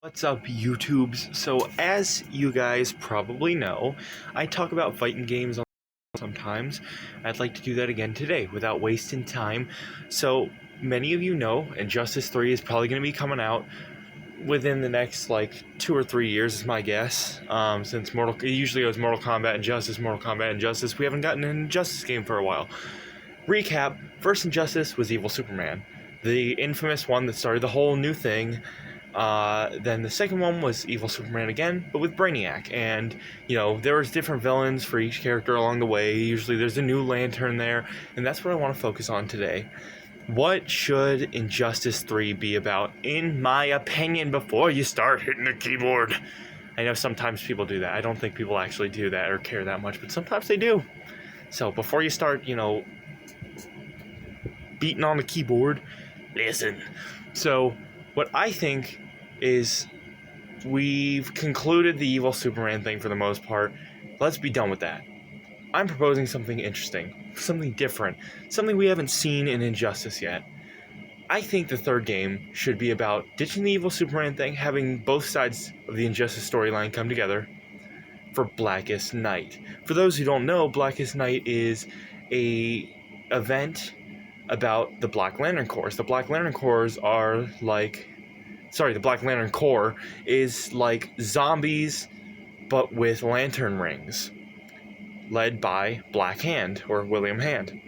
What's up, YouTubes? So, as you guys probably know, I talk about fighting games sometimes. I'd like to do that again today without wasting time. So, many of you know, Injustice 3 is probably going to be coming out within the next, 2 or 3 years, is my guess. Since it usually goes Mortal Kombat, Injustice, Mortal Kombat, Injustice. We haven't gotten an Injustice game for a while. Recap, first Injustice was Evil Superman, the infamous one that started the whole new thing. Then the second one was Evil Superman again, but with Brainiac. And, there was different villains for each character along the way. Usually there's a new Lantern there, and that's what I want to focus on today. What should Injustice 3 be about, in my opinion, before you start hitting the keyboard? I know sometimes people do that. I don't think people actually do that or care that much, but sometimes they do. So before you start, beating on the keyboard, listen. So, what I think is we've concluded the Evil Superman thing for the most part. Let's be done with that. I'm proposing something interesting, something different, something we haven't seen in Injustice yet. I think the third game should be about ditching the Evil Superman thing, having both sides of the Injustice storyline come together for Blackest Night. For those who don't know, Blackest Night is a event about the Black Lantern Corps. The Black Lantern Corps are the Black Lantern Corps is like zombies, but with lantern rings, led by Black Hand, or William Hand.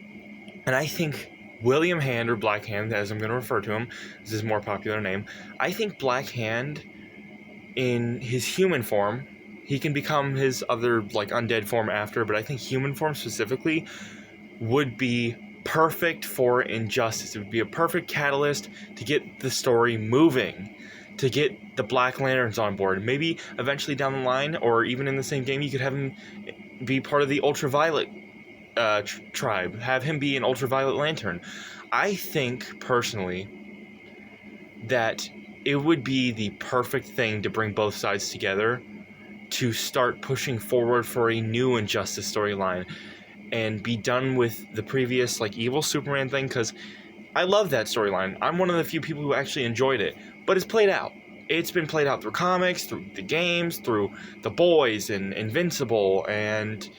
And I think William Hand, or Black Hand, as I'm going to refer to him, this is his more popular name, I think Black Hand, in his human form, he can become his other, undead form after, but I think human form specifically would be perfect for Injustice. It would be a perfect catalyst to get the story moving, to get the Black Lanterns on board. Maybe eventually down the line, or even in the same game, you could have him be part of the Ultraviolet tribe. Have him be an Ultraviolet Lantern. I think, personally, that it would be the perfect thing to bring both sides together to start pushing forward for a new Injustice storyline and be done with the previous, Evil Superman thing, because I love that storyline. I'm one of the few people who actually enjoyed it, but it's played out. It's been played out through comics, through the games, through The Boys and Invincible, and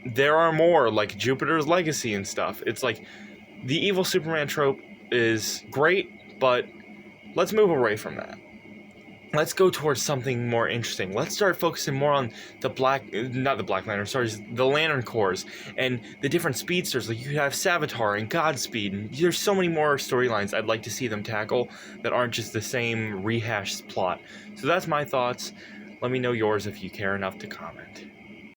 there are more, like Jupiter's Legacy and stuff. It's like, the Evil Superman trope is great, but let's move away from that. Let's go towards something more interesting. Let's start focusing more on the Lantern Corps and the different speedsters. Like, you could have Savitar and Godspeed, and there's so many more storylines I'd like to see them tackle that aren't just the same rehashed plot. So that's my thoughts. Let me know yours if you care enough to comment.